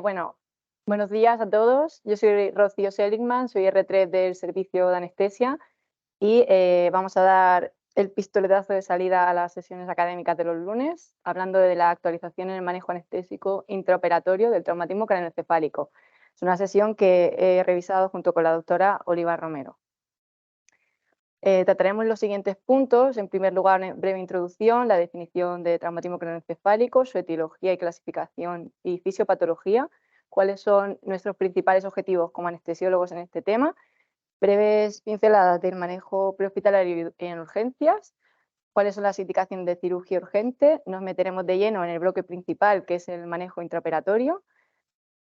Bueno, buenos días a todos. Yo soy Rocío Seligman, soy R3 del Servicio de Anestesia y vamos a dar el pistoletazo de salida a las sesiones académicas de los lunes, hablando de la actualización en el manejo anestésico intraoperatorio del traumatismo craneoencefálico. Es una sesión que he revisado junto con la doctora Oliva Romero. Trataremos los siguientes puntos. En primer lugar, una breve introducción, la definición de traumatismo craneoencefálico, su etiología y clasificación y fisiopatología, cuáles son nuestros principales objetivos como anestesiólogos en este tema, breves pinceladas del manejo prehospitalario en urgencias, cuáles son las indicaciones de cirugía urgente, nos meteremos de lleno en el bloque principal, que es el manejo intraoperatorio,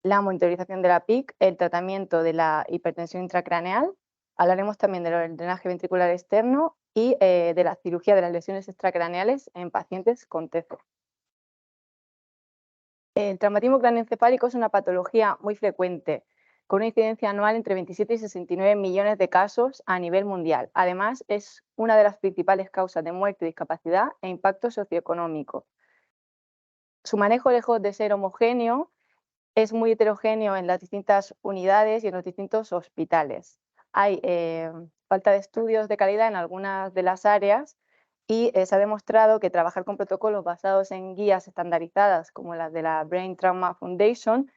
la monitorización de la PIC, el tratamiento de la hipertensión intracraneal. Hablaremos también del drenaje ventricular externo y de la cirugía de las lesiones extracraneales en pacientes con TEFE. El traumatismo craneoencefálico es una patología muy frecuente, con una incidencia anual entre 27 y 69 millones de casos a nivel mundial. Además, es una de las principales causas de muerte, discapacidad e impacto socioeconómico. Su manejo, lejos de ser homogéneo, es muy heterogéneo en las distintas unidades y en los distintos hospitales. Hay falta de estudios de calidad en algunas de las áreas y se ha demostrado que trabajar con protocolos basados en guías estandarizadas como las de la Brain Trauma Foundation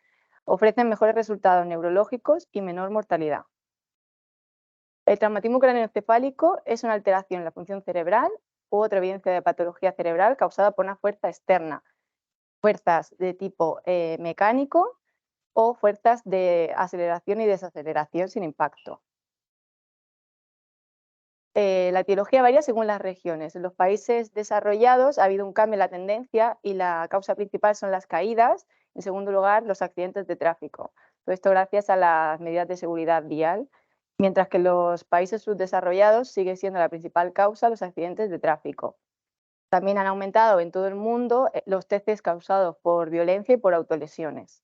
ofrecen mejores resultados neurológicos y menor mortalidad. El traumatismo craneoencefálico es una alteración en la función cerebral u otra evidencia de patología cerebral causada por una fuerza externa, fuerzas de tipo mecánico o fuerzas de aceleración y desaceleración sin impacto. La etiología varía según las regiones. En los países desarrollados ha habido un cambio en la tendencia y la causa principal son las caídas. En segundo lugar, los accidentes de tráfico. Todo esto gracias a las medidas de seguridad vial, mientras que en los países subdesarrollados sigue siendo la principal causa los accidentes de tráfico. También han aumentado en todo el mundo los TCs causados por violencia y por autolesiones.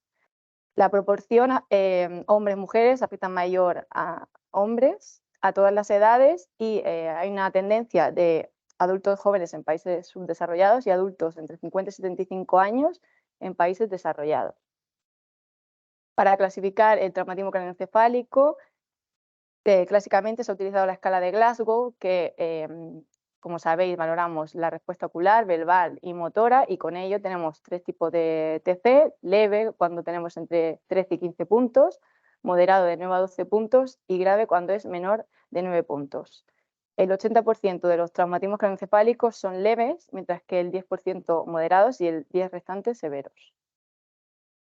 La proporción hombres-mujeres afecta mayor a hombres a todas las edades y hay una tendencia de adultos jóvenes en países subdesarrollados y adultos entre 50 y 75 años en países desarrollados. Para clasificar el traumatismo craneoencefálico, clásicamente se ha utilizado la escala de Glasgow, que como sabéis valoramos la respuesta ocular, verbal y motora, y con ello tenemos tres tipos de TC: leve cuando tenemos entre 13 y 15 puntos, moderado de 9 a 12 puntos y grave cuando es menor de 9 puntos. El 80% de los traumatismos craneoencefálicos son leves, mientras que el 10% moderados y el 10% restantes severos.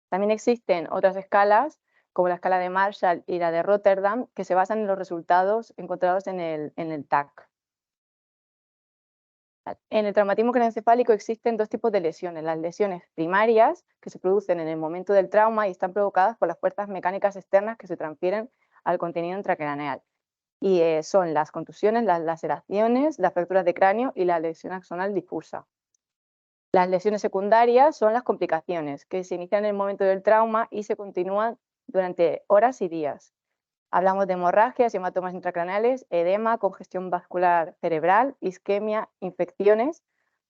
También existen otras escalas, como la escala de Marshall y la de Rotterdam, que se basan en los resultados encontrados en el TAC. En el traumatismo craneoencefálico existen dos tipos de lesiones: las lesiones primarias, que se producen en el momento del trauma y están provocadas por las fuerzas mecánicas externas que se transfieren al contenido intracraneal. Y son las contusiones, las laceraciones, las fracturas de cráneo y la lesión axonal difusa. Las lesiones secundarias son las complicaciones, que se inician en el momento del trauma y se continúan durante horas y días. Hablamos de hemorragias, hematomas intracraneales, edema, congestión vascular cerebral, isquemia, infecciones.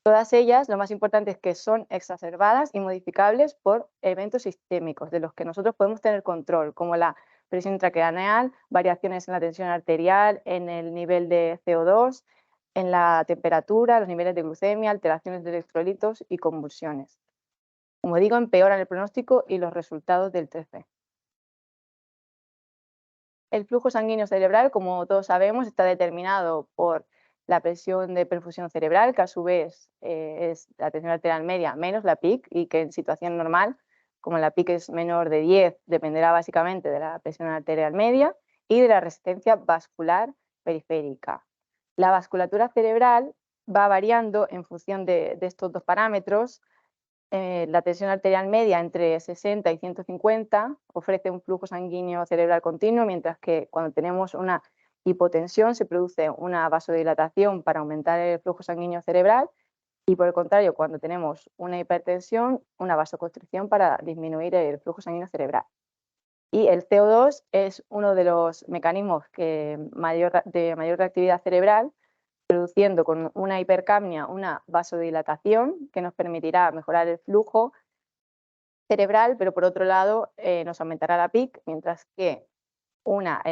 Todas ellas, lo más importante es que son exacerbadas y modificables por eventos sistémicos de los que nosotros podemos tener control, como la presión intracraneal, variaciones en la tensión arterial, en el nivel de CO2, en la temperatura, los niveles de glucemia, alteraciones de electrolitos y convulsiones. Como digo, empeoran el pronóstico y los resultados del TC. El flujo sanguíneo cerebral, como todos sabemos, está determinado por la presión de perfusión cerebral, que a su vez es la tensión arterial media menos la PIC, y que en situación normal, como la PIC es menor de 10, dependerá básicamente de la presión arterial media y de la resistencia vascular periférica. La vasculatura cerebral va variando en función de estos dos parámetros. La tensión arterial media entre 60 y 150 ofrece un flujo sanguíneo cerebral continuo, mientras que cuando tenemos una hipotensión se produce una vasodilatación para aumentar el flujo sanguíneo cerebral, y por el contrario, cuando tenemos una hipertensión, una vasoconstricción para disminuir el flujo sanguíneo cerebral. Y el CO2 es uno de los mecanismos de mayor reactividad cerebral, produciendo con una hipercapnia una vasodilatación que nos permitirá mejorar el flujo cerebral, pero por otro lado nos aumentará la PIC, mientras que una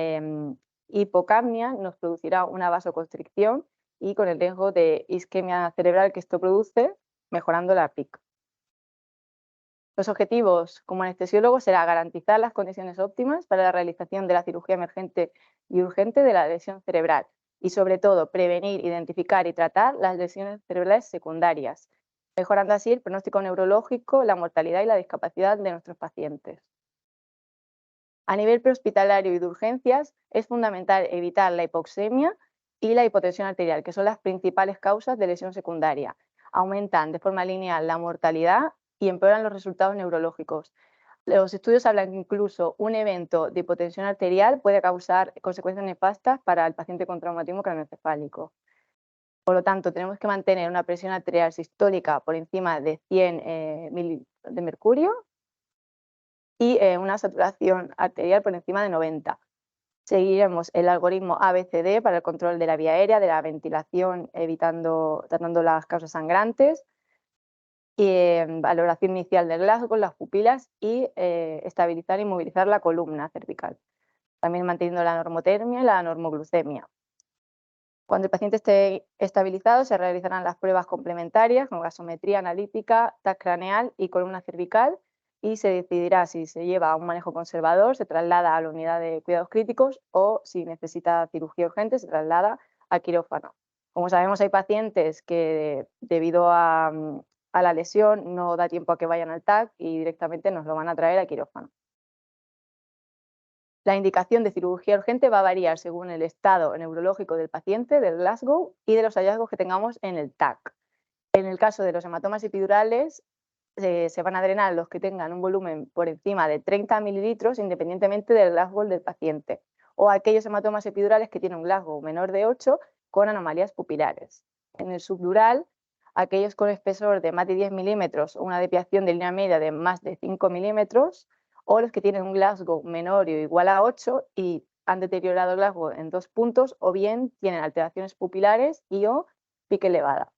hipocapnia nos producirá una vasoconstricción y con el riesgo de isquemia cerebral que esto produce, mejorando la PIC. Los objetivos como anestesiólogo será garantizar las condiciones óptimas para la realización de la cirugía emergente y urgente de la lesión cerebral y, sobre todo, prevenir, identificar y tratar las lesiones cerebrales secundarias, mejorando así el pronóstico neurológico, la mortalidad y la discapacidad de nuestros pacientes. A nivel prehospitalario y de urgencias, es fundamental evitar la hipoxemia y la hipotensión arterial, que son las principales causas de lesión secundaria. Aumentan de forma lineal la mortalidad y empeoran los resultados neurológicos. Los estudios hablan que incluso un evento de hipotensión arterial puede causar consecuencias nefastas para el paciente con traumatismo craneoencefálico. Por lo tanto, tenemos que mantener una presión arterial sistólica por encima de 100 de mercurio y una saturación arterial por encima de 90. Seguiremos el algoritmo ABCD para el control de la vía aérea, de la ventilación, tratando las causas sangrantes, y valoración inicial del Glasgow, las pupilas y estabilizar y movilizar la columna cervical. También manteniendo la normotermia y la normoglucemia. Cuando el paciente esté estabilizado, se realizarán las pruebas complementarias con gasometría analítica, TAC craneal y columna cervical, y se decidirá si se lleva a un manejo conservador, se traslada a la unidad de cuidados críticos o si necesita cirugía urgente, se traslada a quirófano. Como sabemos, hay pacientes que debido a la lesión no da tiempo a que vayan al TAC y directamente nos lo van a traer a quirófano. La indicación de cirugía urgente va a variar según el estado neurológico del paciente, del Glasgow y de los hallazgos que tengamos en el TAC. En el caso de los hematomas epidurales, se van a drenar los que tengan un volumen por encima de 30 mililitros independientemente del Glasgow del paciente, o aquellos hematomas epidurales que tienen un Glasgow menor de 8 con anomalías pupilares. En el subdural, aquellos con espesor de más de 10 milímetros o una desviación de línea media de más de 5 milímetros, o los que tienen un Glasgow menor o igual a 8 y han deteriorado el Glasgow en 2 puntos, o bien tienen alteraciones pupilares y o pique elevada.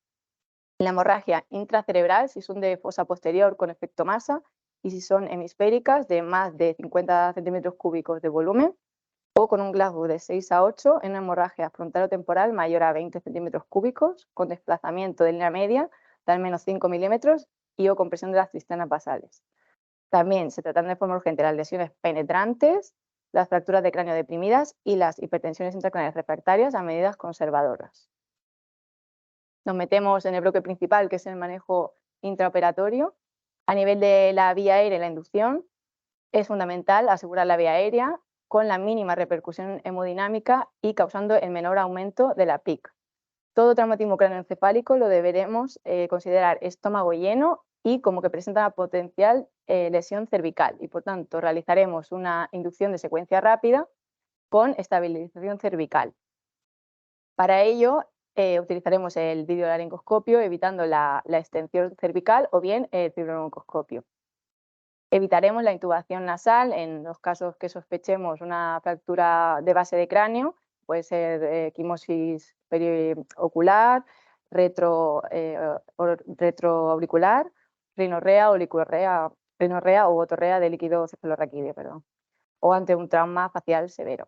La hemorragia intracerebral, si son de fosa posterior con efecto masa, y si son hemisféricas de más de 50 centímetros cúbicos de volumen, o con un Glasgow de 6 a 8 en una hemorragia frontalotemporal mayor a 20 centímetros cúbicos, con desplazamiento de línea media de al menos 5 milímetros y o compresión de las cisternas basales. También se tratan de forma urgente las lesiones penetrantes, las fracturas de cráneo deprimidas y las hipertensiones intracraneales refractarias a medidas conservadoras. Nos metemos en el bloque principal, que es el manejo intraoperatorio. A nivel de la vía aérea y la inducción, es fundamental asegurar la vía aérea con la mínima repercusión hemodinámica y causando el menor aumento de la PIC. Todo traumatismo craneoencefálico lo deberemos considerar estómago lleno y como que presenta una potencial lesión cervical, y por tanto realizaremos una inducción de secuencia rápida con estabilización cervical. Para ello utilizaremos el videolaringoscopio evitando la extensión cervical o bien el fibrobroncoscopio. Evitaremos la intubación nasal en los casos que sospechemos una fractura de base de cráneo, puede ser equimosis periocular, retroauricular, rinorrea o licorrea, rinorrea o otorrea de líquido cefalorraquídeo, o ante un trauma facial severo.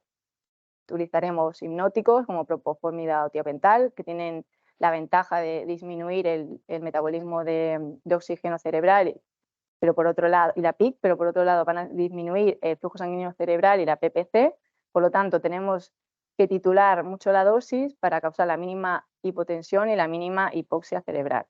Utilizaremos hipnóticos como propofol o tiopental, que tienen la ventaja de disminuir el metabolismo de oxígeno cerebral, pero por otro lado, y la PIC, pero por otro lado van a disminuir el flujo sanguíneo cerebral y la PPC. Por lo tanto, tenemos que titular mucho la dosis para causar la mínima hipotensión y la mínima hipoxia cerebral.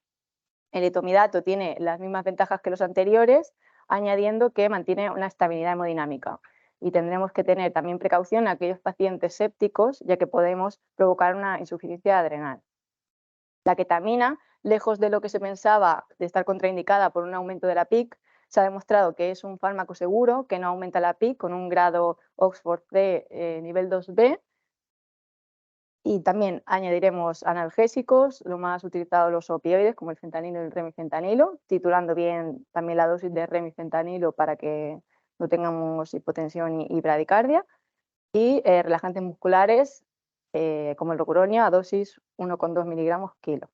El etomidato tiene las mismas ventajas que los anteriores, añadiendo que mantiene una estabilidad hemodinámica. Y tendremos que tener también precaución en aquellos pacientes sépticos, ya que podemos provocar una insuficiencia adrenal. La ketamina, lejos de lo que se pensaba de estar contraindicada por un aumento de la PIC, se ha demostrado que es un fármaco seguro, que no aumenta la PIC con un grado Oxford C nivel 2B. Y también añadiremos analgésicos, lo más utilizado los opioides como el fentanilo y el remifentanilo, titulando bien también la dosis de remifentanilo para que no tengamos hipotensión y bradicardia, y relajantes musculares como el rocuronio a dosis 1,2 miligramos kilo.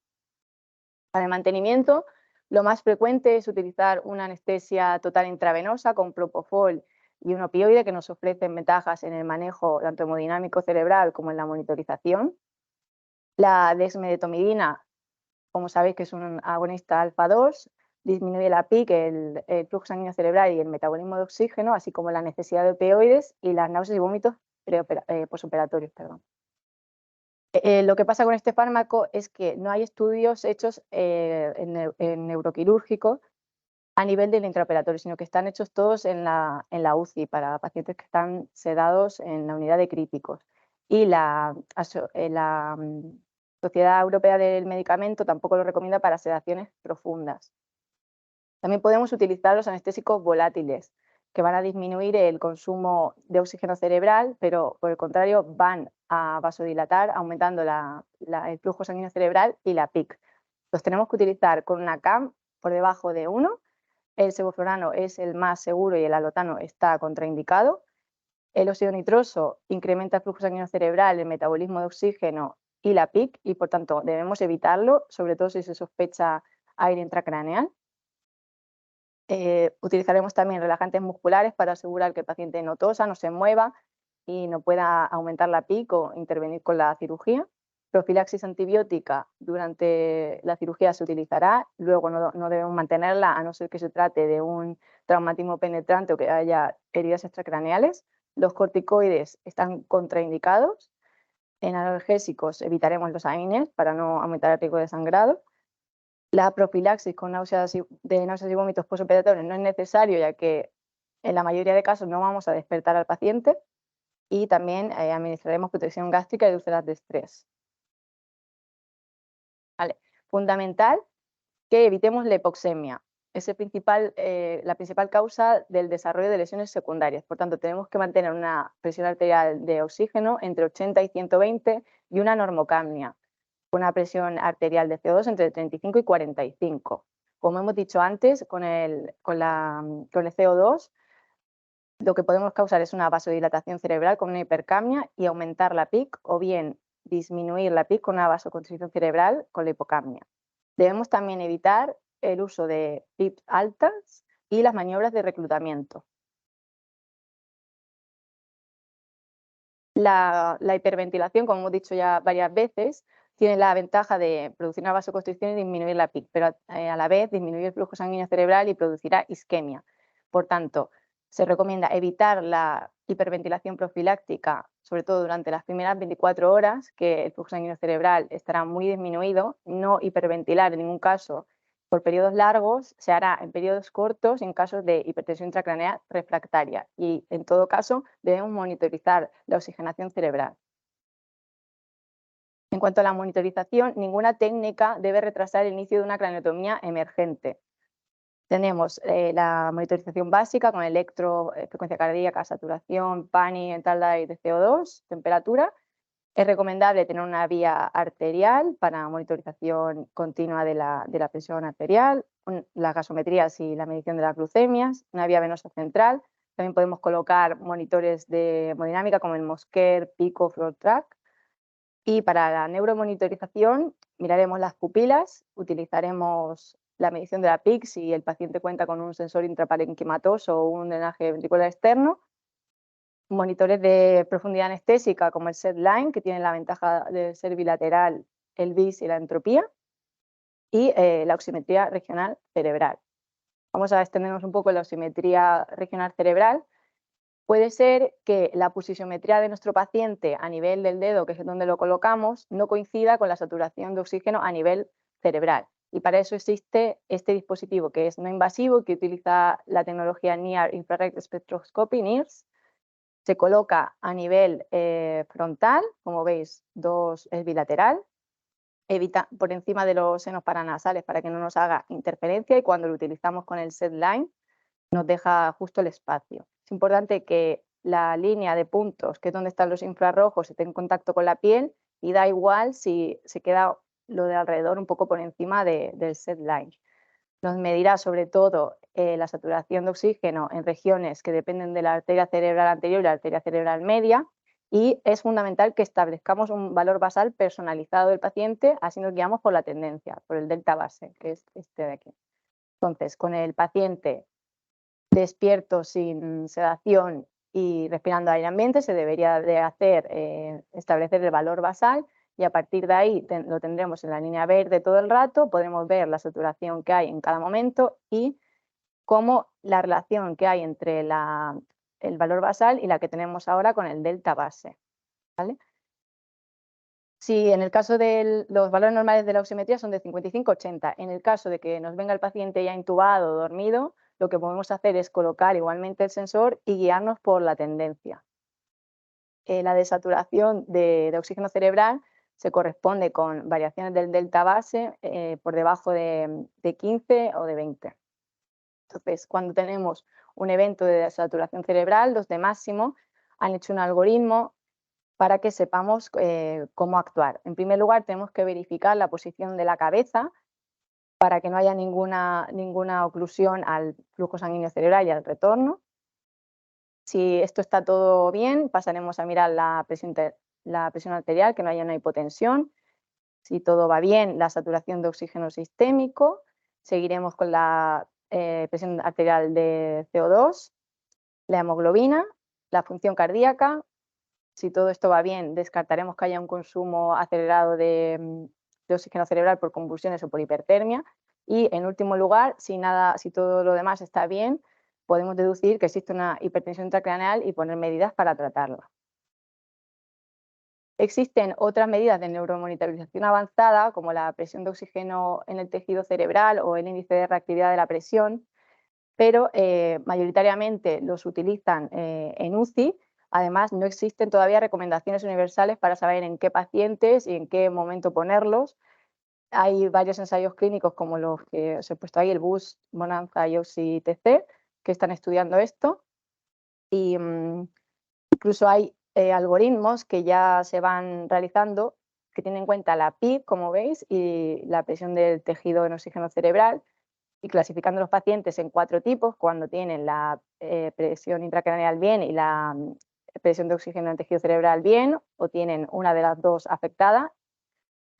Para el mantenimiento Lo más frecuente es utilizar una anestesia total intravenosa con propofol y un opioide que nos ofrecen ventajas en el manejo tanto hemodinámico cerebral como en la monitorización. La dexmedetomidina, como sabéis que es un agonista alfa-2, disminuye la PIC, el flujo sanguíneo cerebral y el metabolismo de oxígeno, así como la necesidad de opioides y las náuseas y vómitos posoperatorios. Lo que pasa con este fármaco es que no hay estudios hechos en neuroquirúrgico a nivel del intraoperatorio, sino que están hechos todos en la UCI para pacientes que están sedados en la unidad de críticos. Y la Sociedad Europea del Medicamento tampoco lo recomienda para sedaciones profundas. También podemos utilizar los anestésicos volátiles, que van a disminuir el consumo de oxígeno cerebral, pero por el contrario van a vasodilatar, aumentando el flujo sanguíneo cerebral y la PIC. Los tenemos que utilizar con una CAM por debajo de 1. El sevoflurano es el más seguro y el alotano está contraindicado. El óxido nitroso incrementa el flujo sanguíneo cerebral, el metabolismo de oxígeno y la PIC, y por tanto debemos evitarlo, sobre todo si se sospecha aire intracraneal. Utilizaremos también relajantes musculares para asegurar que el paciente no tosa, no se mueva y no pueda aumentar la PIC o intervenir con la cirugía. Profilaxis antibiótica durante la cirugía se utilizará, luego no debemos mantenerla a no ser que se trate de un traumatismo penetrante o que haya heridas extracraneales. Los corticoides están contraindicados. En analgésicos evitaremos los AINES para no aumentar el riesgo de sangrado. La profilaxis con náuseas y vómitos postoperatorios no es necesario, ya que en la mayoría de casos no vamos a despertar al paciente, y también administraremos protección gástrica y úlceras de estrés. Vale. Fundamental que evitemos la hipoxemia. Es la principal causa del desarrollo de lesiones secundarias. Por tanto, tenemos que mantener una presión arterial de oxígeno entre 80 y 120 y una normocapnia, con una presión arterial de CO2 entre 35 y 45. Como hemos dicho antes, con el CO2 lo que podemos causar es una vasodilatación cerebral con una hipercapnia y aumentar la PIC, o bien disminuir la PIC con una vasoconstricción cerebral con la hipocapnia. Debemos también evitar el uso de PIP altas y las maniobras de reclutamiento. La hiperventilación, como hemos dicho ya varias veces, tiene la ventaja de producir una vasoconstricción y disminuir la PIC, pero a la vez disminuir el flujo sanguíneo cerebral y producirá isquemia. Por tanto, se recomienda evitar la hiperventilación profiláctica, sobre todo durante las primeras 24 horas, que el flujo sanguíneo cerebral estará muy disminuido. No hiperventilar en ningún caso por periodos largos, se hará en periodos cortos en casos de hipertensión intracraneal refractaria, y en todo caso debemos monitorizar la oxigenación cerebral. En cuanto a la monitorización, ninguna técnica debe retrasar el inicio de una craneotomía emergente. Tenemos la monitorización básica con electro, frecuencia cardíaca, saturación, PANI, entalda de CO2, temperatura. Es recomendable tener una vía arterial para monitorización continua de la presión arterial, las gasometrías y la medición de las glucemias, una vía venosa central. También podemos colocar monitores de hemodinámica como el Mosquer, Pico, FlowTrack. Y para la neuromonitorización miraremos las pupilas, utilizaremos la medición de la PIC si el paciente cuenta con un sensor intraparenquimatoso o un drenaje ventricular externo, monitores de profundidad anestésica como el SedLine, que tiene la ventaja de ser bilateral, el BIS y la entropía, y la oximetría regional cerebral. Vamos a extendernos un poco en la oximetría regional cerebral. Puede ser que la pulsiometría de nuestro paciente a nivel del dedo, que es donde lo colocamos, no coincida con la saturación de oxígeno a nivel cerebral. Y para eso existe este dispositivo, que es no invasivo, que utiliza la tecnología Near Infrared Spectroscopy, NIRS. Se coloca a nivel frontal, como veis, es bilateral, evita por encima de los senos paranasales para que no nos haga interferencia, y cuando lo utilizamos con el SedLine nos deja justo el espacio. Es importante que la línea de puntos, que es donde están los infrarrojos, esté en contacto con la piel, y da igual si se queda lo de alrededor un poco por encima del SedLine. Nos medirá sobre todo la saturación de oxígeno en regiones que dependen de la arteria cerebral anterior y la arteria cerebral media, y es fundamental que establezcamos un valor basal personalizado del paciente, así nos guiamos por la tendencia, por el delta base, que es este de aquí. Entonces, con el paciente despierto sin sedación y respirando aire ambiente, se debería de establecer el valor basal y a partir de ahí lo tendremos en la línea verde todo el rato, podremos ver la saturación que hay en cada momento y cómo la relación que hay entre el valor basal y la que tenemos ahora con el delta base. ¿Vale? Si en el caso de los valores normales de la oximetría son de 55-80, en el caso de que nos venga el paciente ya intubado o dormido, lo que podemos hacer es colocar igualmente el sensor y guiarnos por la tendencia. La desaturación de oxígeno cerebral se corresponde con variaciones del delta base por debajo de 15 o de 20. Entonces, cuando tenemos un evento de desaturación cerebral, los de máximo han hecho un algoritmo para que sepamos cómo actuar. En primer lugar, tenemos que verificar la posición de la cabeza para que no haya ninguna oclusión al flujo sanguíneo cerebral y al retorno. Si esto está todo bien, pasaremos a mirar la presión arterial, que no haya una hipotensión. Si todo va bien, la saturación de oxígeno sistémico. Seguiremos con la presión arterial de CO2, la hemoglobina, la función cardíaca. Si todo esto va bien, descartaremos que haya un consumo acelerado de oxígeno cerebral por convulsiones o por hipertermia. Y en último lugar, si todo lo demás está bien, podemos deducir que existe una hipertensión intracraneal y poner medidas para tratarla. Existen otras medidas de neuromonitorización avanzada, como la presión de oxígeno en el tejido cerebral o el índice de reactividad de la presión, pero mayoritariamente los utilizan en UCI. Además, no existen todavía recomendaciones universales para saber en qué pacientes y en qué momento ponerlos. Hay varios ensayos clínicos como los que os he puesto ahí, el BUS, Bonanza y OXY-TC, que están estudiando esto. Y incluso hay algoritmos que ya se van realizando que tienen en cuenta la PIB, como veis, y la presión del tejido en oxígeno cerebral, y clasificando los pacientes en 4 tipos, cuando tienen la presión intracraneal bien y la presión de oxígeno en tejido cerebral bien, o tienen una de las dos afectada,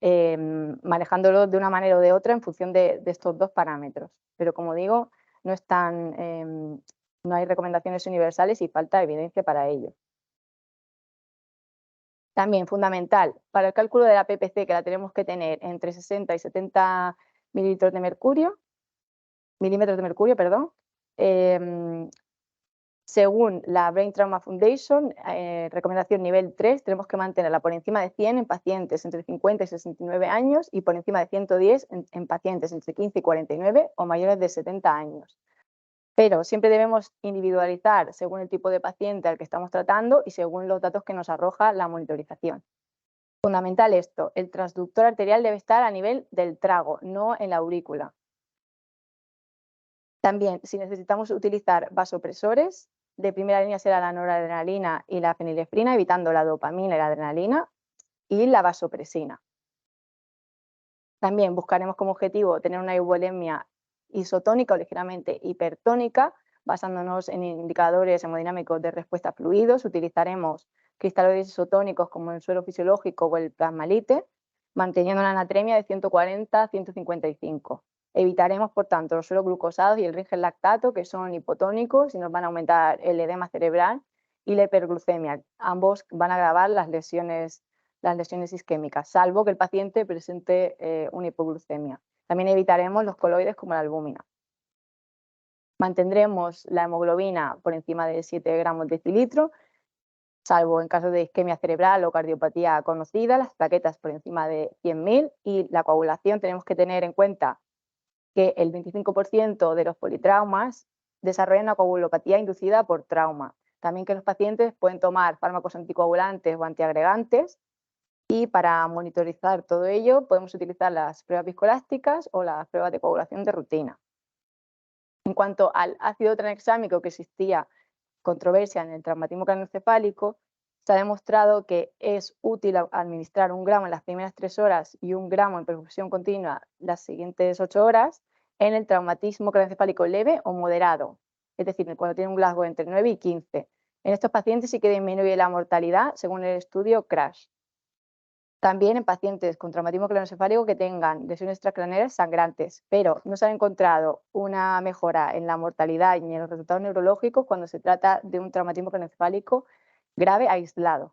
manejándolo de una manera o de otra en función de estos 2 parámetros. Pero como digo, no hay recomendaciones universales y falta evidencia para ello. También fundamental, para el cálculo de la PPC, que la tenemos que tener entre 60 y 70 milímetros de mercurio, según la Brain Trauma Foundation, recomendación nivel 3, tenemos que mantenerla por encima de 100 en pacientes entre 50 y 69 años y por encima de 110 en pacientes entre 15 y 49 o mayores de 70 años. Pero siempre debemos individualizar según el tipo de paciente al que estamos tratando y según los datos que nos arroja la monitorización. Fundamental esto, el transductor arterial debe estar a nivel del trago, no en la aurícula. También, si necesitamos utilizar vasopresores, de primera línea será la noradrenalina y la fenilefrina, evitando la dopamina y la adrenalina, y la vasopresina. También buscaremos como objetivo tener una hipovolemia isotónica o ligeramente hipertónica, basándonos en indicadores hemodinámicos de respuesta a fluidos. Utilizaremos cristaloides isotónicos como el suero fisiológico o el plasmalite, manteniendo una anatremia de 140 a 155. Evitaremos, por tanto, los sueros glucosados y el ringen lactato, que son hipotónicos y nos van a aumentar el edema cerebral, y la hiperglucemia. Ambos van a agravar las lesiones isquémicas, salvo que el paciente presente una hipoglucemia. También evitaremos los coloides como la albúmina. Mantendremos la hemoglobina por encima de 7 gramos de decilitro, salvo en caso de isquemia cerebral o cardiopatía conocida, las plaquetas por encima de 100.000, y la coagulación tenemos que tener en cuenta que el 25% de los politraumas desarrollan una coagulopatía inducida por trauma. También que los pacientes pueden tomar fármacos anticoagulantes o antiagregantes, y para monitorizar todo ello podemos utilizar las pruebas viscoelásticas o las pruebas de coagulación de rutina. En cuanto al ácido tranexámico, que existía controversia en el traumatismo craneoencefálico, se ha demostrado que es útil administrar 1 gramo en las primeras 3 horas y 1 gramo en perfusión continua las siguientes 8 horas en el traumatismo craneoencefálico leve o moderado, es decir, cuando tiene un Glasgow entre 9 y 15. En estos pacientes sí que disminuye la mortalidad según el estudio CRASH. También en pacientes con traumatismo craneoencefálico que tengan lesiones extracraneales sangrantes, pero no se ha encontrado una mejora en la mortalidad ni en los resultados neurológicos cuando se trata de un traumatismo craneoencefálico grave aislado.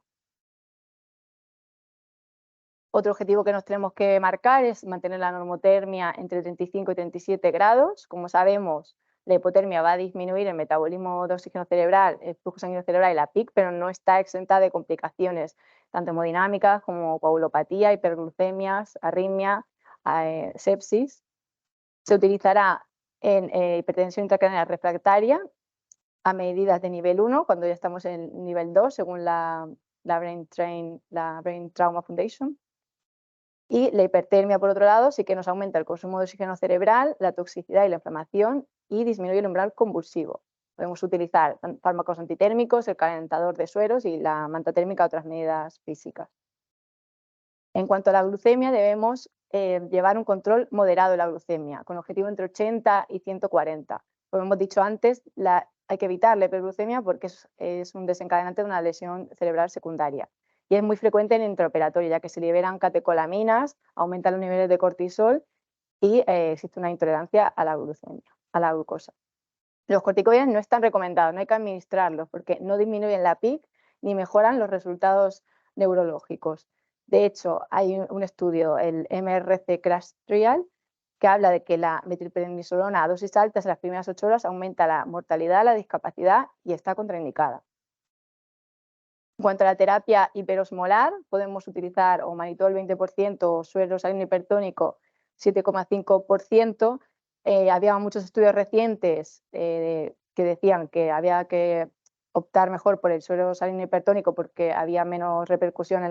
Otro objetivo que nos tenemos que marcar es mantener la normotermia entre 35 y 37 grados. Como sabemos, la hipotermia va a disminuir el metabolismo de oxígeno cerebral, el flujo sanguíneo cerebral y la PIC, pero no está exenta de complicaciones, tanto hemodinámicas como coagulopatía, hiperglucemias, arritmia, sepsis. Se utilizará en hipertensión intracraneal refractaria a medidas de nivel 1, cuando ya estamos en nivel 2, según la Brain Trauma Foundation. Y la hipertermia, por otro lado, sí que nos aumenta el consumo de oxígeno cerebral, la toxicidad y la inflamación y disminuye el umbral convulsivo. Podemos utilizar fármacos antitérmicos, el calentador de sueros y la manta térmica, otras medidas físicas. En cuanto a la glucemia, debemos llevar un control moderado de la glucemia, con objetivo entre 80 y 140. Como hemos dicho antes, hay que evitar la hiperglucemia porque es un desencadenante de una lesión cerebral secundaria. Y es muy frecuente en el intraoperatorio, ya que se liberan catecolaminas, aumentan los niveles de cortisol y existe una intolerancia a la glucemia, a la glucosa. Los corticoides no están recomendados, no hay que administrarlos porque no disminuyen la PIC ni mejoran los resultados neurológicos. De hecho, hay un estudio, el MRC Crash Trial, que habla de que la metilprednisolona a dosis altas en las primeras 8 horas aumenta la mortalidad, la discapacidad y está contraindicada. En cuanto a la terapia hiperosmolar, podemos utilizar o mannitol 20% o suero salino hipertónico 7,5%. Había muchos estudios recientes que decían que había que optar mejor por el suero salino hipertónico porque había menos repercusión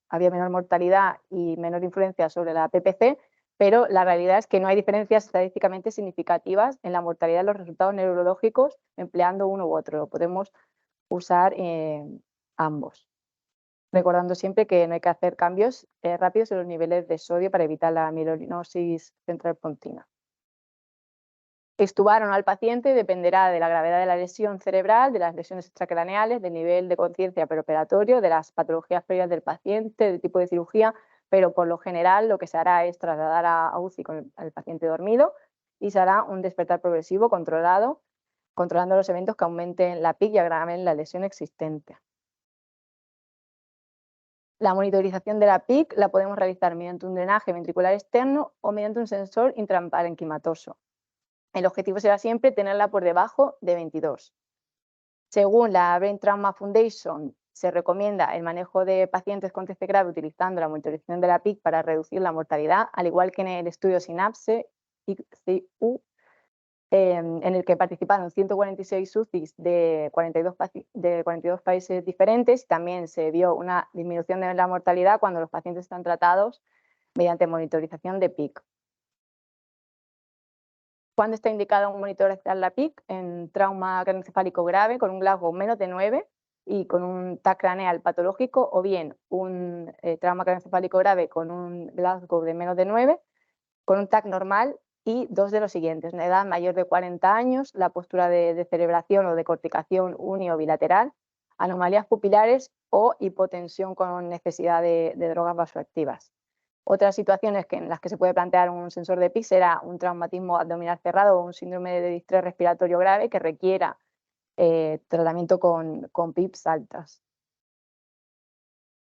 había menor mortalidad y menor influencia sobre la PPC, pero la realidad es que no hay diferencias estadísticamente significativas en la mortalidad de los resultados neurológicos empleando uno u otro. Lo podemos usar ambos, recordando siempre que no hay que hacer cambios rápidos en los niveles de sodio para evitar la mielinosis central pontina. Extubar o no al paciente dependerá de la gravedad de la lesión cerebral, de las lesiones extracraneales, del nivel de conciencia preoperatorio, de las patologías previas del paciente, del tipo de cirugía, pero por lo general lo que se hará es trasladar a UCI con el paciente dormido y se hará un despertar progresivo controlado, controlando los eventos que aumenten la PIC y agraven la lesión existente. La monitorización de la PIC la podemos realizar mediante un drenaje ventricular externo o mediante un sensor intraparenquimatoso. El objetivo será siempre tenerla por debajo de 22. Según la Brain Trauma Foundation, se recomienda el manejo de pacientes con TC grave utilizando la monitorización de la PIC para reducir la mortalidad, al igual que en el estudio SYNAPSE ICU, en el que participaron 146 UCIs de 42 países diferentes. También se vio una disminución de la mortalidad cuando los pacientes están tratados mediante monitorización de PIC. ¿Cuándo está indicado monitorizar la PIC? En trauma craneoencefálico grave con un Glasgow menos de 9 y con un TAC craneal patológico, o bien un trauma craneoencefálico grave con un Glasgow de menos de 9, con un TAC normal y dos de los siguientes: una edad mayor de 40 años, la postura de cerebración o de corticación uni o bilateral, anomalías pupilares o hipotensión con necesidad de drogas vasoactivas. Otras situaciones en las que se puede plantear un sensor de PIC será un traumatismo abdominal cerrado o un síndrome de distrés respiratorio grave que requiera tratamiento con PIPs altas.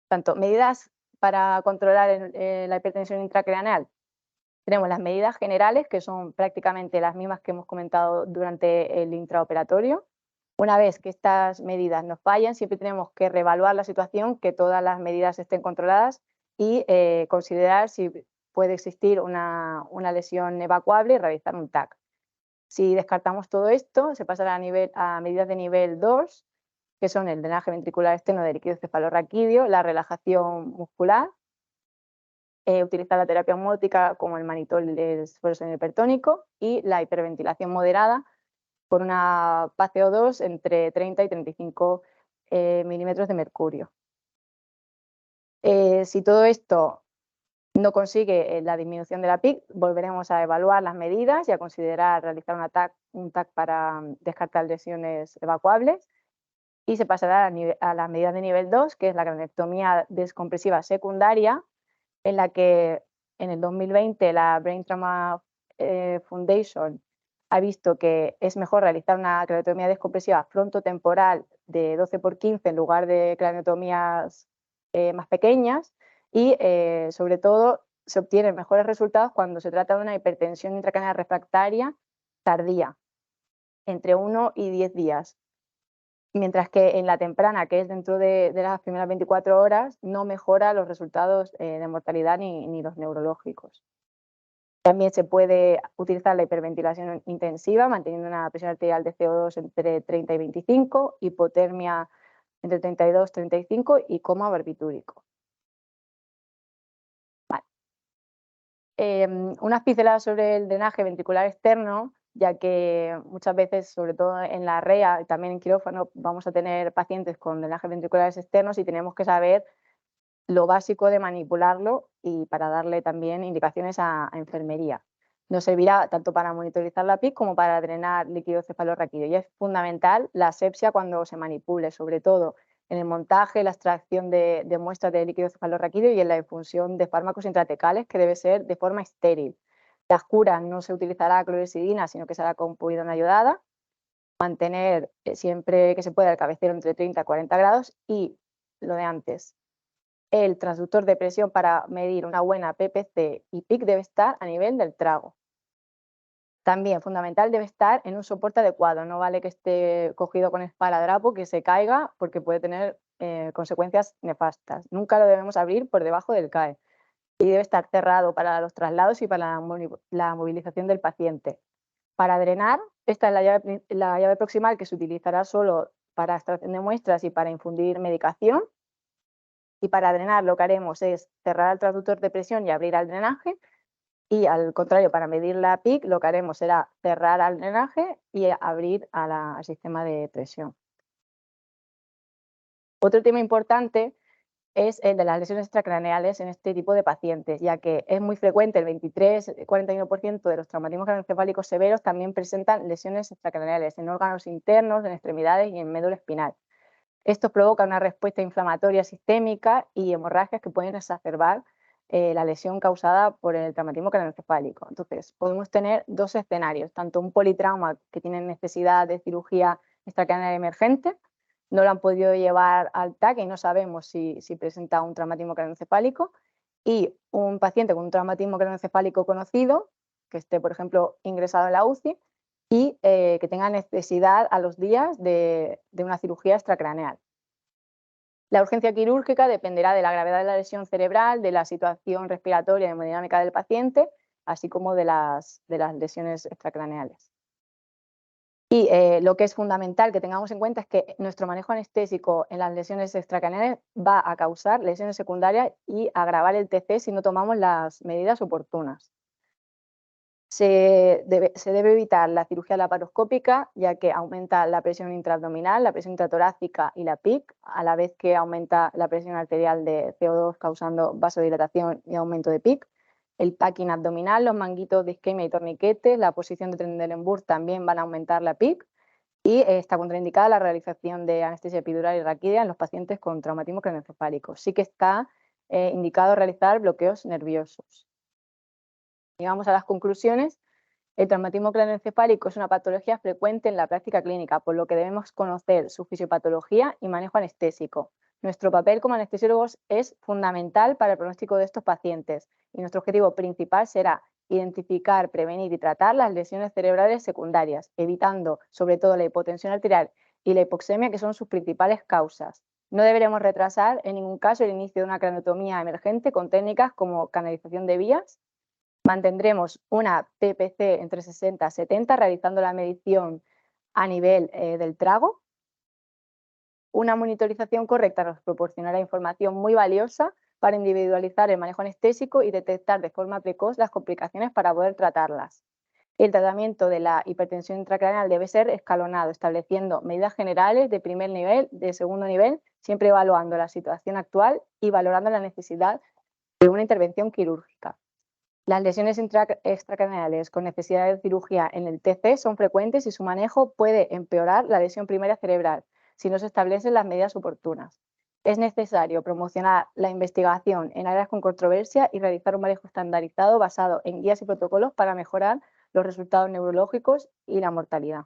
Tanto medidas para controlar la hipertensión intracraneal. Tenemos las medidas generales, que son prácticamente las mismas que hemos comentado durante el intraoperatorio. Una vez que estas medidas nos fallan, siempre tenemos que reevaluar la situación, que todas las medidas estén controladas y considerar si puede existir una lesión evacuable y realizar un TAC. Si descartamos todo esto, se pasará a medidas de nivel 2, que son el drenaje ventricular externo de líquido cefalorraquídeo, la relajación muscular, utilizar la terapia osmótica como el mannitol del suero salino hipertónico y la hiperventilación moderada con una PaCO2 entre 30 y 35 milímetros de mercurio. Si todo esto no consigue la disminución de la PIC, volveremos a evaluar las medidas y a considerar realizar un TAC para descartar lesiones evacuables. y se pasará a la medida de nivel 2, que es la craniotomía descompresiva secundaria, en la que en el 2020 la Brain Trauma Foundation ha visto que es mejor realizar una craniotomía descompresiva frontotemporal de 12×15 en lugar de craniotomías más pequeñas y sobre todo se obtienen mejores resultados cuando se trata de una hipertensión intracraneal refractaria tardía, entre 1 y 10 días. Mientras que en la temprana, que es dentro de las primeras 24 horas, no mejora los resultados de mortalidad ni los neurológicos. También se puede utilizar la hiperventilación intensiva, manteniendo una presión arterial de CO2 entre 30 y 25, hipotermia entre 32 y 35 y coma barbitúrico. Vale. Unas pinceladas sobre el drenaje ventricular externo, ya que muchas veces, sobre todo en la REA y también en quirófano, vamos a tener pacientes con drenajes ventriculares externos y tenemos que saber lo básico de manipularlo y para darle también indicaciones a enfermería. Nos servirá tanto para monitorizar la PIC como para drenar líquido cefalorraquídeo y es fundamental la asepsia cuando se manipule, sobre todo en el montaje, la extracción de muestras de líquido cefalorraquídeo y en la infusión de fármacos intratecales, que debe ser de forma estéril. Las curas no se utilizará clorexidina, sino que será con povidona iodada. Mantener siempre que se pueda el cabecero entre 30 y 40 grados y lo de antes. El transductor de presión para medir una buena PPC y PIC debe estar a nivel del trago. También fundamental debe estar en un soporte adecuado, no vale que esté cogido con esparadrapo, que se caiga porque puede tener consecuencias nefastas. Nunca lo debemos abrir por debajo del CAE y debe estar cerrado para los traslados y para la movilización del paciente. Para drenar, esta es la llave proximal que se utilizará solo para extracción de muestras y para infundir medicación. Y para drenar lo que haremos es cerrar el transductor de presión y abrir al drenaje. Y al contrario, para medir la PIC, lo que haremos será cerrar al drenaje y abrir al sistema de presión. Otro tema importante es el de las lesiones extracraneales en este tipo de pacientes, ya que es muy frecuente, el 23-41% de los traumatismos craneoencefálicos severos también presentan lesiones extracraneales en órganos internos, en extremidades y en médula espinal. Esto provoca una respuesta inflamatoria sistémica y hemorragias que pueden exacerbar la lesión causada por el traumatismo craneoencefálico. Entonces, podemos tener dos escenarios, tanto un politrauma que tiene necesidad de cirugía extracraneal emergente, no lo han podido llevar al TAC y no sabemos si presenta un traumatismo craneoencefálico, y un paciente con un traumatismo craneoencefálico conocido, que esté, por ejemplo, ingresado en la UCI, y que tenga necesidad a los días de una cirugía extracraneal. La urgencia quirúrgica dependerá de la gravedad de la lesión cerebral, de la situación respiratoria y hemodinámica del paciente, así como de las lesiones extracraneales. Y lo que es fundamental que tengamos en cuenta es que nuestro manejo anestésico en las lesiones extracraneales va a causar lesiones secundarias y agravar el TC si no tomamos las medidas oportunas. Se debe evitar la cirugía laparoscópica, ya que aumenta la presión intraabdominal, la presión intratorácica y la PIC, a la vez que aumenta la presión arterial de CO2 causando vasodilatación y aumento de PIC. El packing abdominal, los manguitos de isquemia y torniquetes, la posición de Trendelenburg también van a aumentar la PIC y está contraindicada la realización de anestesia epidural y raquídea en los pacientes con traumatismo craneoencefálico. Sí que está indicado realizar bloqueos nerviosos. Llegamos a las conclusiones. El traumatismo craneoencefálico es una patología frecuente en la práctica clínica, por lo que debemos conocer su fisiopatología y manejo anestésico. Nuestro papel como anestesiólogos es fundamental para el pronóstico de estos pacientes y nuestro objetivo principal será identificar, prevenir y tratar las lesiones cerebrales secundarias, evitando sobre todo la hipotensión arterial y la hipoxemia, que son sus principales causas. No deberemos retrasar en ningún caso el inicio de una craneotomía emergente con técnicas como canalización de vías. Mantendremos una PPC entre 60 y 70, realizando la medición a nivel del trago. Una monitorización correcta nos proporcionará información muy valiosa para individualizar el manejo anestésico y detectar de forma precoz las complicaciones para poder tratarlas. El tratamiento de la hipertensión intracraneal debe ser escalonado, estableciendo medidas generales de primer nivel, de segundo nivel, siempre evaluando la situación actual y valorando la necesidad de una intervención quirúrgica. Las lesiones extracraneales con necesidad de cirugía en el TC son frecuentes y su manejo puede empeorar la lesión primaria cerebral, si no se establecen las medidas oportunas. Es necesario promocionar la investigación en áreas con controversia y realizar un manejo estandarizado basado en guías y protocolos para mejorar los resultados neurológicos y la mortalidad.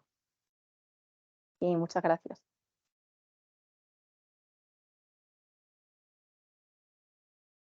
Y muchas gracias.